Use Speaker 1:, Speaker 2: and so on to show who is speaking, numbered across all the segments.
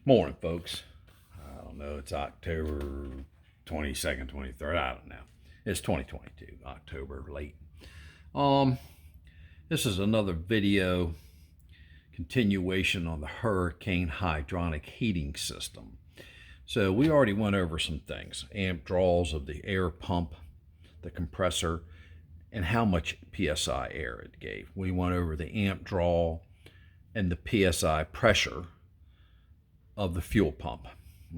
Speaker 1: Morning, folks. I don't know, it's October 22nd, 23rd, I don't know. It's 2022, October late. This is another video continuation on the hurricane hydronic heating system. So we already went over some things, amp draws of the air pump, the compressor, and how much PSI air it gave. We went over the amp draw and the PSI pressure of the fuel pump.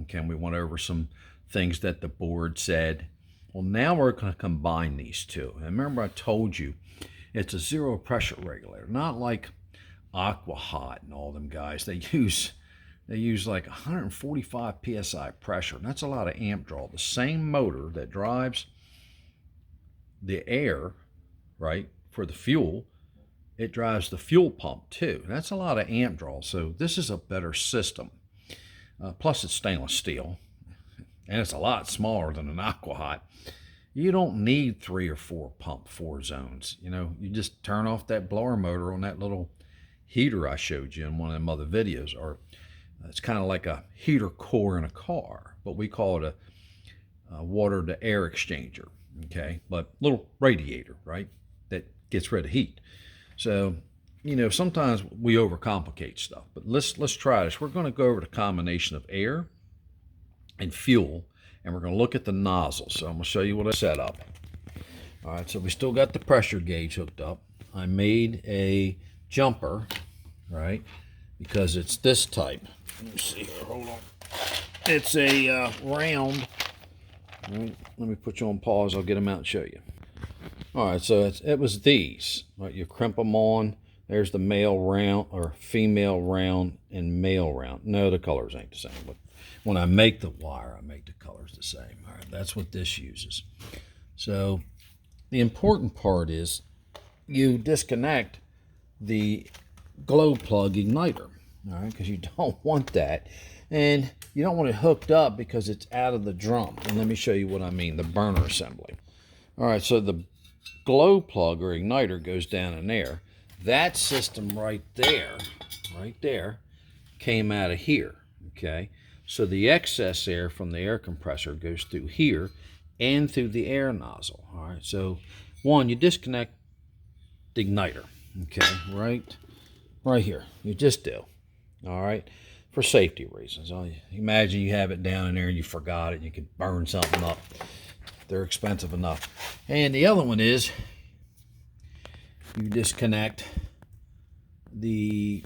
Speaker 1: Okay, and we went over some things that the board said. Well, now we're going to combine these two. And remember, I told you it's a zero pressure regulator, not like Aqua Hot and all them guys. They use like 145 psi pressure. And that's a lot of amp draw. The same motor that drives the air, right, for the fuel, it drives the fuel pump too. And that's a lot of amp draw. So this is a better system. Plus it's stainless steel, and it's a lot smaller than an Aqua Hot. You don't need 3 or 4 pump, 4 zones. You know, you just turn off that blower motor on that little heater I showed you in one of them other videos. Or it's kind of like a heater core in a car, but we call it a water to air exchanger. Okay, but little radiator, right, that gets rid of heat. So, you know, sometimes we overcomplicate stuff, but let's try this. We're going to go over the combination of air and fuel, and we're going to look at the nozzle. So I'm going to show you what I set up. All right, so we still got the pressure gauge hooked up. I made a jumper, right, because it's this type. Let me see here, hold on. It's a round. All right, let me put you on pause. I'll get them out and show you. All right, so it was these. Right, you crimp them on. There's the male round, or female round, and male round. No, the colors ain't the same. But when I make the wire, I make the colors the same. All right, that's what this uses. So the important part is you disconnect the glow plug igniter, all right, because you don't want that. And you don't want it hooked up because it's out of the drum. And let me show you what I mean, the burner assembly. All right, so the glow plug or igniter goes down in there. That system right there, came out of here, okay? So the excess air from the air compressor goes through here and through the air nozzle, all right? So, one, you disconnect the igniter, okay, right here. You just do, all right, for safety reasons. Imagine you have it down in there and you forgot it, and you could burn something up. They're expensive enough. And the other one is you disconnect the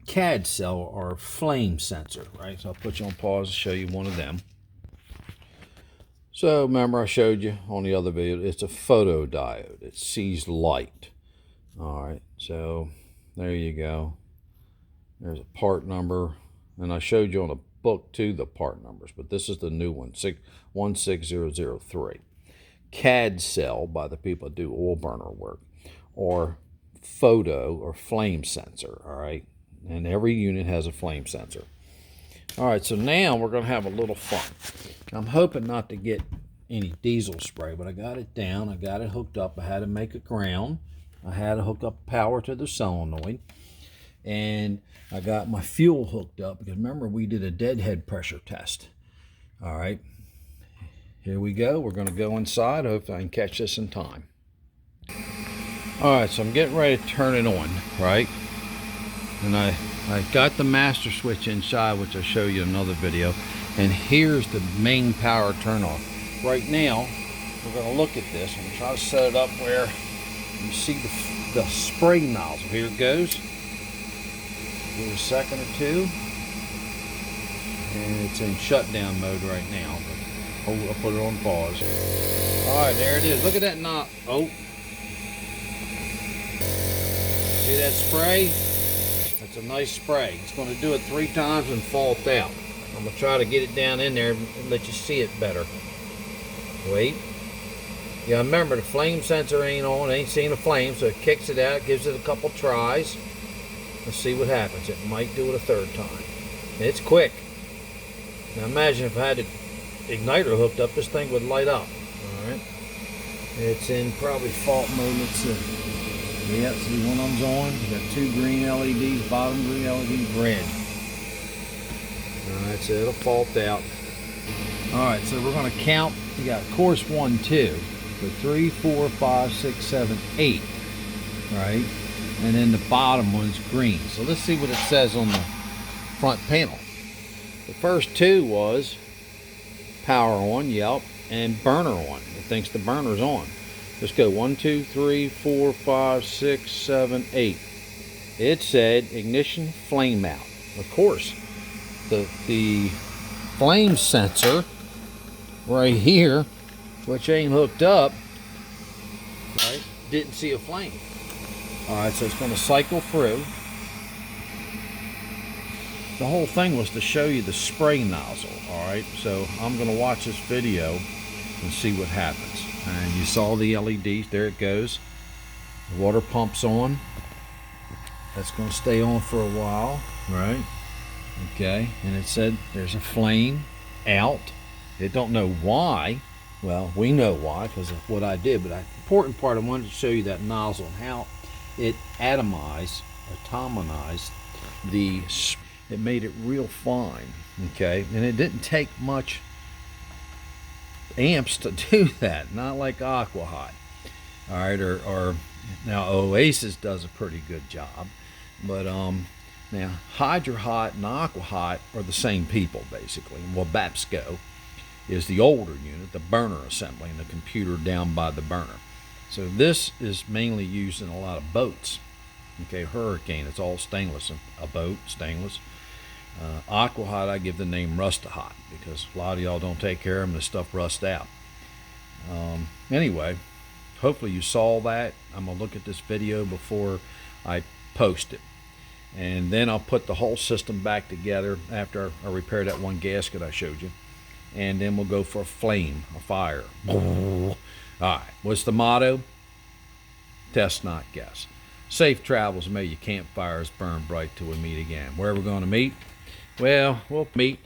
Speaker 1: CAD cell or flame sensor, right? So I'll put you on pause to show you one of them. So remember I showed you on the other video, it's a photodiode. It sees light. All right, so there you go. There's a part number, and I showed you on a book too the part numbers, but this is the new one, 16003. CAD cell by the people that do oil burner work, or photo or flame sensor, all right? And every unit has a flame sensor. All right, so now we're going to have a little fun. I'm hoping not to get any diesel spray, but I got it down. I got it hooked up. I had to make a ground. I had to hook up power to the solenoid. And I got my fuel hooked up because remember we did a deadhead pressure test. All right. Here we go. We're going to go inside. Hopefully I can catch this in time. All right, so I'm getting ready to turn it on, right? And I got the master switch inside, which I'll show you in another video. And here's the main power turn on. Right now, we're going to look at this. I'm going to try to set it up where you see the spray nozzle. Here it goes. Give it a second or two. And it's in shutdown mode right now. I'll put it on pause. All right, there it is. Look at that knot. Oh. See that spray? That's a nice spray. It's going to do it 3 times and fault out. I'm going to try to get it down in there and let you see it better. Wait. Yeah, remember the flame sensor ain't on. It ain't seeing a flame, so it kicks it out, gives it a couple tries. Let's see what happens. It might do it a 3rd time. It's quick. Now imagine if I had the igniter hooked up, this thing would light up. All right. It's in probably fault mode. Let's see. Yeah, see, one of them's on. You got 2 green LEDs, bottom green LED, red. Alright, so it'll fault out. Alright, so we're going to count. We got course 1, 2, so 3, 4, 5, 6, 7, 8. Right? And then the bottom one's green. So let's see what it says on the front panel. The first two was power on, yep, and burner on. It thinks the burner's on. Let's go 1, 2, 3, 4, 5, 6, 7, 8. It said ignition flame out. Of course, the flame sensor right here, which ain't hooked up, right, didn't see a flame. Alright, so it's going to cycle through. The whole thing was to show you the spray nozzle. Alright, so I'm going to watch this video and see what happens. And you saw the LEDs, there it goes. The water pump's on. That's going to stay on for a while, right? Okay, and it said there's a flame out. It don't know why. Well, we know why because of what I did, but the important part, I wanted to show you that nozzle and how it atomized the, it made it real fine, okay? And it didn't take much amps to do that, not like Aqua Hot. All right, or now Oasis does a pretty good job, but now Hydro Hot and Aqua Hot are the same people basically. Well, BAPSCO is the older unit, the burner assembly, and the computer down by the burner. So this is mainly used in a lot of boats. Okay, Hurricane, it's all stainless, a boat, stainless. Aqua Hot, I give the name Rust-A-Hot because a lot of y'all don't take care of them, the stuff rusts out. Anyway, hopefully you saw that. I'm gonna look at this video before I post it. And then I'll put the whole system back together after I repair that one gasket I showed you. And then we'll go for a flame, a fire. Alright, what's the motto? Test, not guess. Safe travels, may your campfires burn bright till we meet again. Where are we going to meet? Well, we'll meet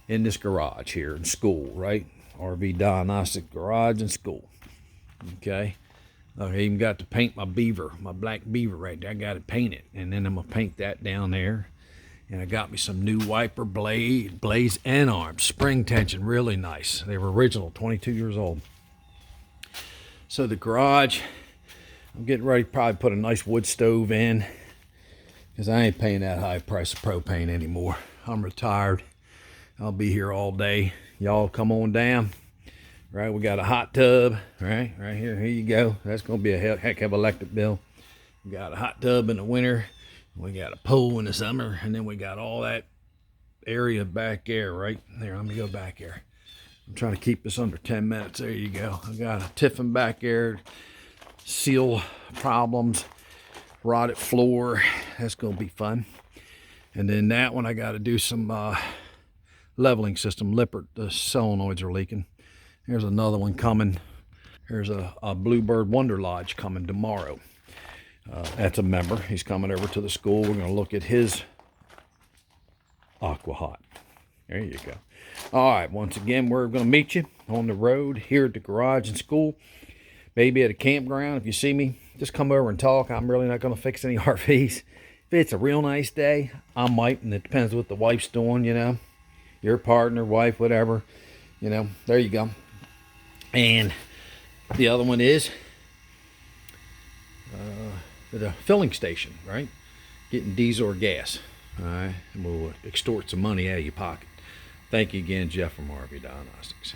Speaker 1: in this garage here in school, right? Rvdiagnostics garage and school. Okay. I even got to paint my beaver, my black beaver right there. I got it painted. And then I'm going to paint that down there. And I got me some new wiper blades and arms. Spring tension, really nice. They were original, 22 years old. So the garage, I'm getting ready to probably put a nice wood stove in because I ain't paying that high price of propane anymore. I'm retired. I'll be here all day. Y'all come on down. Right, we got a hot tub, right here. Here you go. That's going to be a heck of an electric bill. We got a hot tub in the winter. We got a pool in the summer, and then we got all that area back there, right there. Let me go back there. I'm trying to keep this under 10 minutes. There you go. I got a tiffin back there, seal problems, rotted floor. That's going to be fun. And then that one, I got to do some leveling system. Lippert, the solenoids are leaking. There's another one coming. There's a Bluebird Wonder Lodge coming tomorrow. That's a member. He's coming over to the school. We're going to look at his Aqua Hot. There you go. All right, once again, we're going to meet you on the road here at the garage and school. Maybe at a campground. If you see me, just come over and talk. I'm really not going to fix any RVs. If it's a real nice day, I might, and it depends what the wife's doing, you know. Your partner, wife, whatever. You know, there you go. And the other one is the filling station, right? Getting diesel or gas. All right, and we'll extort some money out of your pocket. Thank you again, Jeff from Rvdiagnostics.